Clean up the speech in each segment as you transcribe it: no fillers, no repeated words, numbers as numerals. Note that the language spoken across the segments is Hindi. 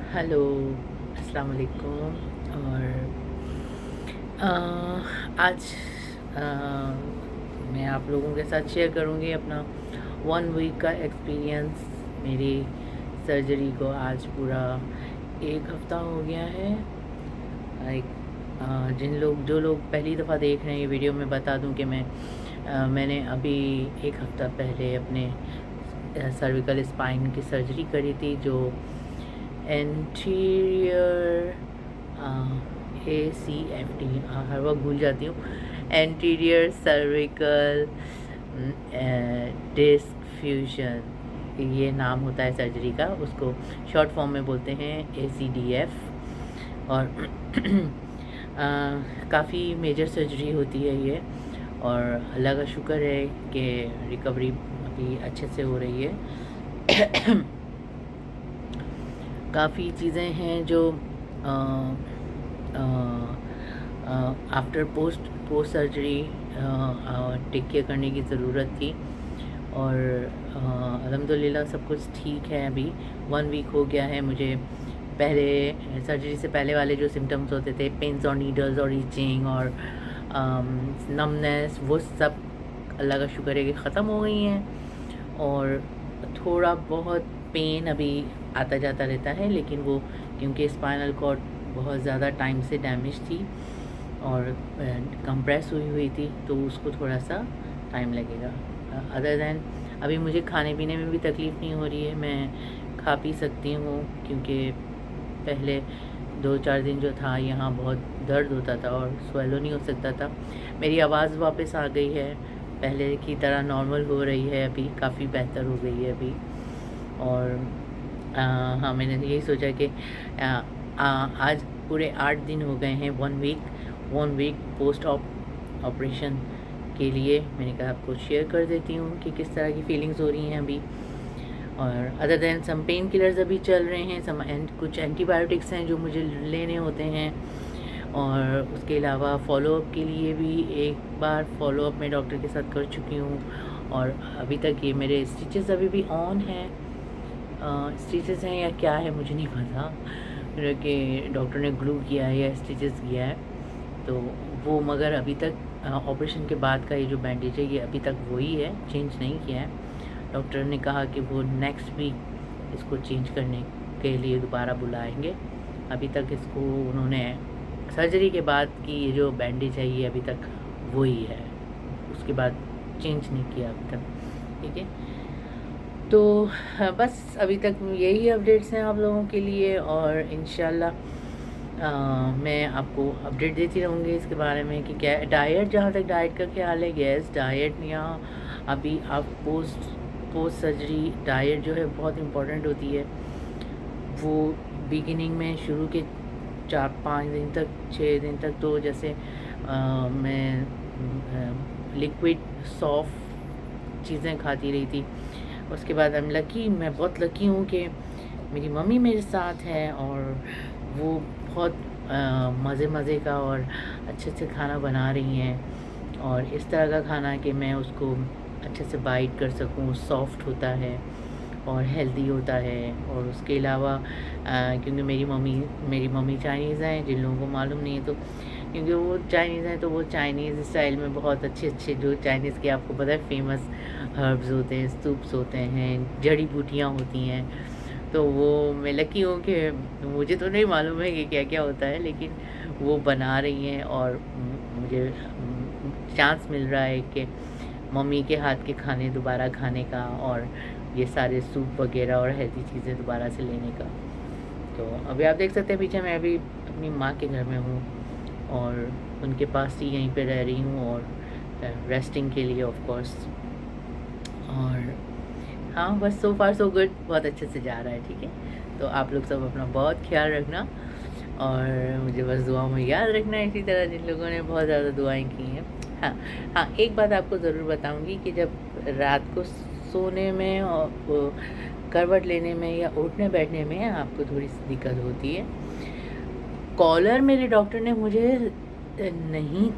हेलो, अस्सलाम वालेकुम। और अ, आज अ, मैं आप लोगों के साथ शेयर करूँगी अपना 1 वीक का एक्सपीरियंस। मेरी सर्जरी को आज पूरा 1 हफ़्ता हो गया है। लाइक जो लोग पहली दफ़ा देख रहे हैं ये वीडियो, मैं बता दूं कि मैंने अभी 1 हफ़्ता पहले अपने सर्विकल स्पाइन की सर्जरी करी थी, जो एंटीरियर ACFT, हर वक्त भूल जाती हूँ, एंटीरियर सर्विकल डिस्क फ्यूजन, ये नाम होता है सर्जरी का। उसको शॉर्ट फॉर्म में बोलते हैं ACDF। और काफ़ी मेजर सर्जरी होती है ये, और अल्लाह का शुक्र है कि रिकवरी अभी अच्छे से हो रही है। काफ़ी चीज़ें हैं जो after post surgery take care करने की ज़रूरत थी। और अल्हम्दुलिल्लाह सब कुछ ठीक है। अभी 1 वीक हो गया है। मुझे पहले सर्जरी से पहले वाले जो सिम्टम्स होते थे, पेन्स और नीडल्स और ईचिंग और नमनेस, वो सब अल्लाह का शुक्र है कि ख़त्म हो गई हैं। और थोड़ा बहुत पेन अभी आता जाता रहता है, लेकिन वो क्योंकि स्पाइनल कॉर्ड बहुत ज़्यादा टाइम से डैमेज थी और कंप्रेस हुई थी, तो उसको थोड़ा सा टाइम लगेगा। अदर दैन अभी मुझे खाने पीने में भी तकलीफ़ नहीं हो रही है, मैं खा पी सकती हूँ। क्योंकि पहले 2-4 दिन जो था यहाँ बहुत दर्द होता था और स्वेलो नहीं हो सकता था। मेरी आवाज़ वापस आ गई है, पहले की तरह नॉर्मल हो रही है, अभी काफ़ी बेहतर हो गई है अभी। और हाँ, मैंने यही सोचा कि आज पूरे 8 दिन हो गए हैं, 1 वीक पोस्ट ऑपरेशन के लिए। मैंने कहा आपको शेयर कर देती हूँ कि किस तरह की फीलिंग्स हो रही हैं अभी। और other than some painkillers अभी चल रहे हैं, कुछ एंटीबायोटिक्स हैं जो मुझे लेने होते हैं। और उसके अलावा फ़ॉलोअप के लिए भी एक बार फ़ॉलोअप मैं डॉक्टर के साथ कर चुकी हूँ। और अभी तक ये मेरे स्टिचेस अभी भी ऑन हैं। स्टिचेस हैं या क्या है मुझे नहीं पता, कि डॉक्टर ने ग्लू किया है या स्टिचेस किया है, तो वो मगर अभी तक ऑपरेशन के बाद का ये जो बैंडेज है ये अभी तक वही है, चेंज नहीं किया है। डॉक्टर ने कहा कि वो नेक्स्ट वीक इसको चेंज करने के लिए दोबारा बुलाएंगे। अभी तक इसको उन्होंने सर्जरी के बाद की ये जो बैंडेज है ये अभी तक वही है, उसके बाद चेंज नहीं किया अभी तक। ठीक है, तो बस अभी तक यही अपडेट्स हैं आप लोगों के लिए। और इंशाल्लाह मैं आपको अपडेट देती रहूँगी इसके बारे में कि क्या डाइट, जहाँ तक डाइट का ख्याल है, गैस डाइट यहाँ अभी आप पोस्ट सर्जरी डाइट जो है बहुत इम्पोर्टेंट होती है। वो बिगिनिंग में शुरू के 4-5 दिन तक, 6 दिन तक तो जैसे मैं लिक्विड सॉफ्ट चीज़ें खाती रही थी। उसके बाद मैं बहुत लकी हूँ कि मेरी मम्मी मेरे साथ है और वो बहुत मज़े का और अच्छे से खाना बना रही हैं। और इस तरह का खाना कि मैं उसको अच्छे से बाइट कर सकूँ, सॉफ्ट होता है और हेल्दी होता है। और उसके अलावा क्योंकि मेरी मम्मी चाइनीज़ हैं, जिन लोगों को मालूम नहीं है तो, क्योंकि वो चाइनीज़ हैं तो वो चाइनीज़ स्टाइल में बहुत अच्छे जो चाइनीज़ के आपको पता है फेमस हर्ब्स होते हैं, सूप्स होते हैं, जड़ी बूटियाँ होती हैं। तो वो मैं लकी हूँ कि मुझे तो नहीं मालूम है कि क्या क्या होता है, लेकिन वो बना रही हैं और मुझे चांस मिल रहा है कि मम्मी के हाथ के खाने दोबारा खाने का और ये सारे सूप वगैरह और हेल्दी चीज़ें दोबारा से लेने का। तो अभी आप देख सकते हैं पीछे मैं अभी अपनी माँ के घर में हूँ और उनके पास ही यहीं पे रह रही हूँ, और रेस्टिंग के लिए ऑफ कोर्स। और हाँ, बस सो फार सो गुड, बहुत अच्छे से जा रहा है। ठीक है, तो आप लोग सब अपना बहुत ख्याल रखना और मुझे बस दुआओं में याद रखना, इसी तरह जिन लोगों ने बहुत ज़्यादा दुआएं की हैं। हाँ, एक बात आपको ज़रूर बताऊंगी कि जब रात को सोने में और करवट लेने में या उठने बैठने में आपको थोड़ी सी दिक्कत होती है, कॉलर मेरे डॉक्टर ने मुझे नहीं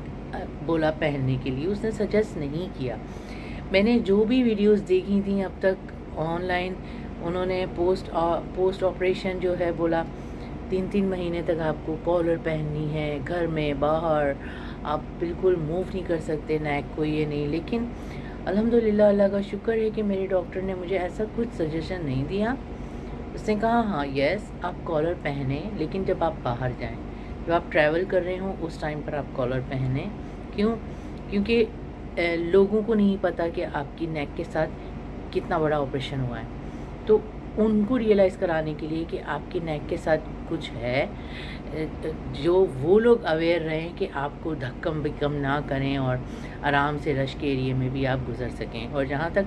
बोला पहनने के लिए, उसने सजेस्ट नहीं किया। मैंने जो भी वीडियोस देखी थी अब तक ऑनलाइन, उन्होंने पोस्ट ऑपरेशन जो है बोला 3-3 महीने तक आपको कॉलर पहननी है, घर में बाहर आप बिल्कुल मूव नहीं कर सकते, नेक को ये नहीं। लेकिन अल्हम्दुलिल्लाह अल्लाह का शुक्र है कि मेरे डॉक्टर ने मुझे ऐसा कुछ सजेशन नहीं दिया। उसने कहा हाँ यस आप कॉलर पहने, लेकिन जब आप बाहर जाएं, जब आप ट्रैवल कर रहे हो उस टाइम पर आप कॉलर पहने। क्यों? क्योंकि लोगों को नहीं पता कि आपकी नेक के साथ कितना बड़ा ऑपरेशन हुआ है, तो उनको रियलाइज़ कराने के लिए कि आपकी नेक के साथ कुछ है, जो वो लोग अवेयर रहें कि आपको धक्कम बिक्कम ना करें और आराम से रश के एरिए में भी आप गुजर सकें। और जहाँ तक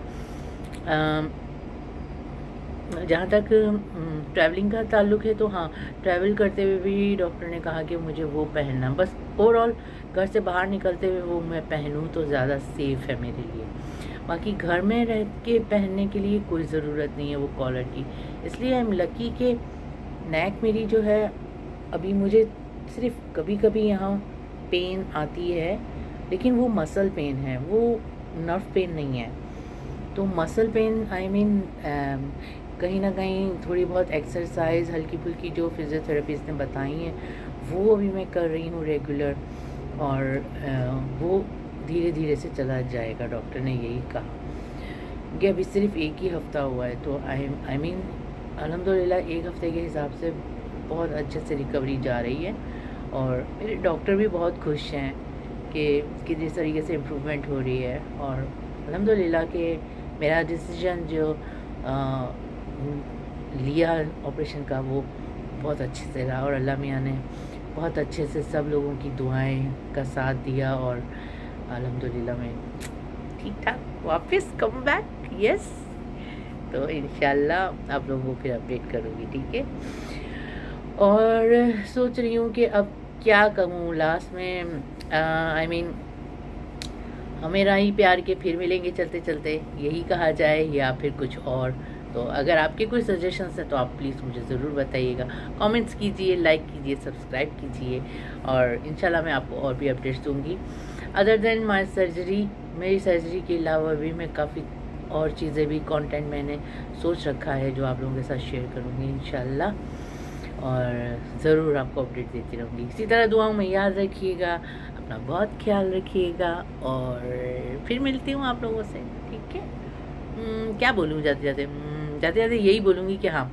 ट्रैवलिंग का ताल्लुक़ है तो हाँ, ट्रैवल करते हुए भी डॉक्टर ने कहा कि मुझे वो पहनना, बस ओवरऑल घर से बाहर निकलते हुए वो मैं पहनूँ तो ज़्यादा सेफ़ है मेरे लिए। बाकी घर में रह के पहनने के लिए कोई ज़रूरत नहीं है वो कॉलर की। इसलिए आई एम लकी कि नेक मेरी जो है अभी मुझे सिर्फ़ कभी कभी यहाँ पेन आती है, लेकिन वो मसल पेन है, वो नर्व पेन नहीं है। तो मसल पेन आई मीन कहीं ना कहीं थोड़ी बहुत एक्सरसाइज हल्की फुल्की जो फिज़ियोथेरेपिस्ट ने बताई हैं वो अभी मैं कर रही हूँ रेगुलर, और वो धीरे धीरे से चला जाएगा। डॉक्टर ने यही कहा कि अभी सिर्फ एक ही हफ़्ता हुआ है, तो आई मीन अल्हम्दुलिल्लाह एक हफ़्ते के हिसाब से बहुत अच्छे से रिकवरी जा रही है। और मेरे डॉक्टर भी बहुत खुश हैं कि जिस तरीके से इम्प्रूवमेंट हो रही है। और अल्हम्दुलिल्लाह कि मेरा डिसीजन जो लिया ऑपरेशन का वो बहुत अच्छे से रहा, और अल्लाह मियाँ ने बहुत अच्छे से सब लोगों की दुआएं का साथ दिया, और अल्हम्दुलिल्लाह मैं ठीक ठाक वापस कम बैक। यस, तो इंशाल्लाह आप लोगों को फिर अपडेट करूँगी, ठीक है। और सोच रही हूँ कि अब क्या कहूँ लास्ट में, आई मीन हमें ही प्यार के फिर मिलेंगे चलते चलते, यही कहा जाए या फिर कुछ और। तो अगर आपके कोई सजेशंस हैं तो आप प्लीज़ मुझे ज़रूर बताइएगा, कमेंट्स कीजिए, लाइक कीजिए, सब्सक्राइब कीजिए, और इंशाल्लाह मैं आपको और भी अपडेट्स दूँगी। अदर देन माय सर्जरी, मेरी सर्जरी के अलावा भी मैं काफ़ी और चीज़ें भी कंटेंट मैंने सोच रखा है जो आप लोगों के साथ शेयर करूँगी इंशाल्लाह, और ज़रूर आपको अपडेट देती रहूँगी। इसी तरह दुआओं में याद रखिएगा, अपना बहुत ख्याल रखिएगा, और फिर मिलती हूँ आप लोगों से, ठीक है। क्या बोलूँ जाते जाते यही बोलूँगी कि हाँ,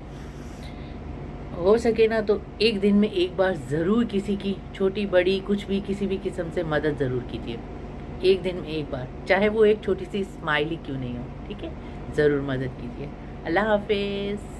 हो सके ना तो एक दिन में एक बार ज़रूर किसी की छोटी बड़ी कुछ भी किसी भी किस्म से मदद ज़रूर कीजिए। एक दिन में एक बार, चाहे वो एक छोटी सी स्माइल ही क्यों नहीं हो, ठीक है, ज़रूर मदद कीजिए। अल्लाह हाफिज़।